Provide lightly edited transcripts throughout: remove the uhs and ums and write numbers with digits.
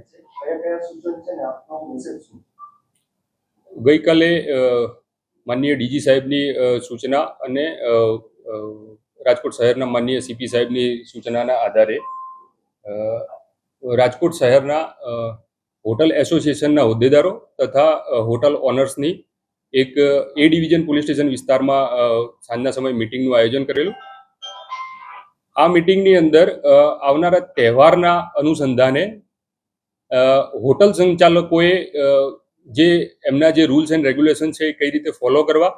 છે, કયા કયા સૂચન છે ને આપનો મેસેજ શું? ગઈકાલે માનનીય ડીજી સાહેબની સૂચના અને રાજકોટ શહેરના માનનીય સીપી સાહેબની સૂચનાના આધારે રાજકોટ શહેરના હોટલ એસોસિએશનના હોદ્દેદારો તથા હોટલ ઓનર્સની એક એ ડિવિઝન પોલીસ સ્ટેશન વિસ્તારમાં સાંજના સમયે મિટિંગનું આયોજન કરેલું. આ મિટિંગની અંદર આવનારા તહેવારના અનુસંધાને હોટલ સંચાલકોએ જે એમના જે રૂલ્સ એન્ડ રેગ્યુલેશન છે એ કઈ રીતે ફોલો કરવા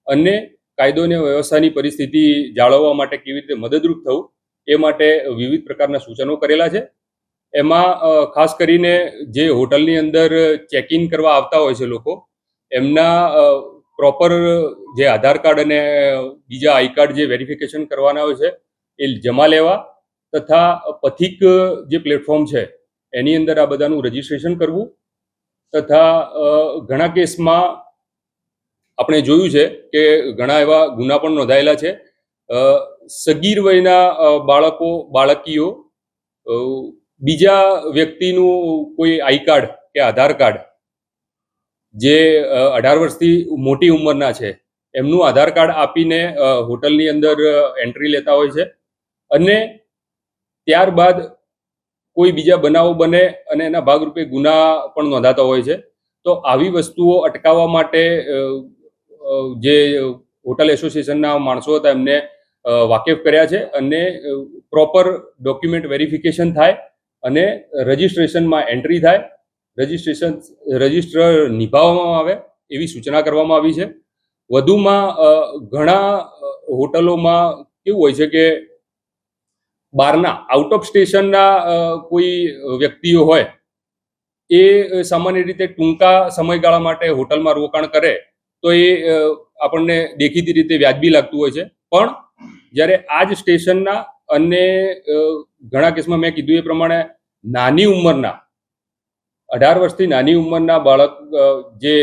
અને કાયદો અને વ્યવસ્થાની પરિસ્થિતિ જાળવવા માટે કેવી રીતે મદદરૂપ થવું એ માટે વિવિધ પ્રકારના સૂચનો કરેલા છે. એમાં ખાસ કરીને જે હોટલની અંદર ચેક ઇન કરવા આવતા હોય છે લોકો, એમના પ્રોપર જે આધાર કાર્ડ અને બીજા આઈ કાર્ડ જે વેરિફિકેશન કરવાના હોય છે એ જમા લેવા તથા પથિક જે પ્લેટફોર્મ છે એની અંદર આ બધાનું રજીસ્ટ્રેશન કરવું તથા ઘણા કેસમાં આપણે જોયું છે કે ઘણા એવા ગુના પણ નોંધાયેલા છે. સગીર વયના બાળકીઓ બીજા વ્યક્તિનું કોઈ આઈ કાર્ડ કે આધાર કાર્ડ જે 18 વર્ષથી મોટી ઉંમરના છે એમનું આધાર કાર્ડ આપીને હોટલની અંદર એન્ટ્રી લેતા હોય છે અને ત્યારબાદ કોઈ બીજા બનાવો બને અને એના ભાગરૂપે ગુના પણ નોંધાતા હોય છે. તો આવી વસ્તુઓ અટકાવવા માટે જે હોટલ એસોસિએશનના માણસો હતા એમને વાકેફ કર્યા છે અને પ્રોપર ડોક્યુમેન્ટ વેરિફિકેશન થાય અને રજિસ્ટ્રેશનમાં એન્ટ્રી થાય, રજિસ્ટર નિભાવવામાં આવે એવી સૂચના કરવામાં આવી છે. વધુમાં ઘણા હોટલોમાં કેવું હોય છે કે બહારના આઉટ ઓફ સ્ટેશનના કોઈ વ્યક્તિઓ હોય એ સામાન્ય રીતે ટૂંકા સમયગાળા માટે હોટલમાં રોકાણ કરે તો એ આપણને દેખીતી રીતે વ્યાજબી લાગતું હોય છે. પણ જ્યારે આ જ સ્ટેશનના અને ઘણા કેસમાં મેં કીધું એ પ્રમાણે નાની ઉંમરના 18 વર્ષથી નાની ઉંમરના બાળક જે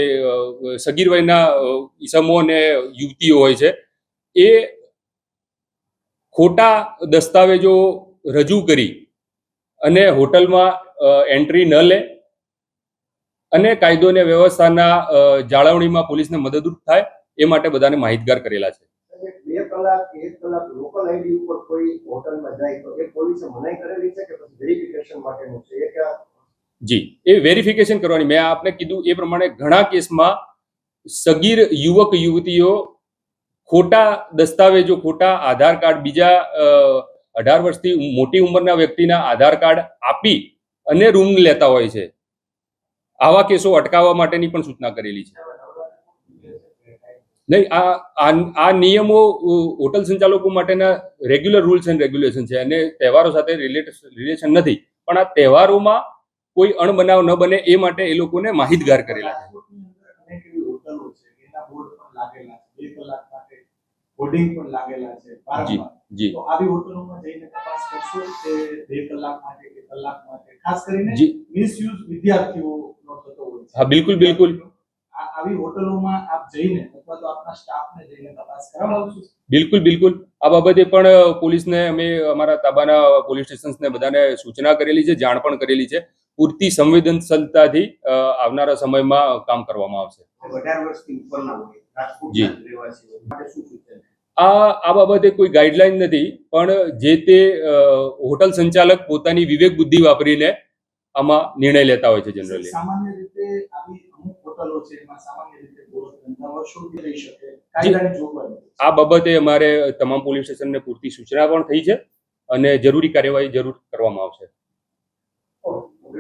સગીર વયના ઈસમો અને યુવતીઓ હોય છે એ ખોટા દસ્તાવેજો રજૂ કરી અને હોટલમાં એન્ટ્રી ન લે અને કાયદો અને વ્યવસ્થાના જાળવણીમાં પોલીસને મદદરૂપ થાય એ માટે બધાને માહિતગાર કરેલા છે. 2 કલાક 1 કલાક લોકલ આઈડી ઉપર કોઈ હોટલમાં જાય તો એ પોલીસે મનાઈ કરેલી છે કે પછી વેરિફિકેશન માટેનું છે? એ કે જી, એ વેરિફિકેશન કરવાની મેં આપને કીધું એ પ્રમાણે ઘણા કેસમાં સગીર યુવક યુવતીઓ ખોટા દસ્તાવેજો, ખોટા આધાર કાર્ડ, બીજા 18 વર્ષથી મોટી ઉંમરના વ્યક્તિના આધાર કાર્ડ આપી અને રૂમ લેતા હોય છે. આવા કેસો અટકાવવા માટેની પણ સૂચના કરેલી છે. નહીં, આ નિયમો હોટલ સંચાલકો માટેના રેગ્યુલર રૂલ્સ એન્ડ રેગ્યુલેશન છે અને તહેવારો સાથે રિલેશન નથી, પણ આ તહેવારોમાં કોઈ અણબનાવ ન બને એ માટે એ લોકોને માહિતગાર કરેલા છે. હોર્ડિંગ પણ લાગેલા છે જી જી. તો આવી હોટલોમાં જઈને તપાસ કરશો કે 2 કલાક માટે કે કલાક માટે, ખાસ કરીને મિસયુઝ વિદ્યાર્થીઓનો થતો હોય છે? હા, બિલકુલ બિલકુલ. આવી હોટલોમાં આપ જઈને અથવા તો આપના સ્ટાફને જઈને તપાસ કરાવશો? બિલકુલ બિલકુલ. આ બાબતે પણ પોલીસને અમે અમારા તાબાના પોલીસ સ્ટેશન્સને બધાને સૂચના કરેલી છે, જાણ પણ કરેલી છે. પૂરતી સંવેદનશીલતાથી આવનારા સમયમાં કામ કરવામાં આવશે. 18 વર્ષથી ઉપરના હોય જી રહેવાસીઓ માટે શું સૂચન? આ બાબતે કોઈ ગાઈડલાઈન નથી, પણ જે તે હોટલ સંચાલક પોતાની વિવેક બુદ્ધિ વાપરીને આમાં નિર્ણય લેતા હોય છે. જનરલી સામાન્ય રીતે આવી અમુક હોટલો છે એમાં સામાન્ય રીતે ધંધા વર્ષોથી રહી શકે, કાયદાની જોગવાઈ આ બાબતે અમારે તમામ પોલીસ સ્ટેશનને પૂરતી સૂચના પણ થઈ છે અને જરૂરી કાર્યવાહી જરૂર કરવામાં આવશે.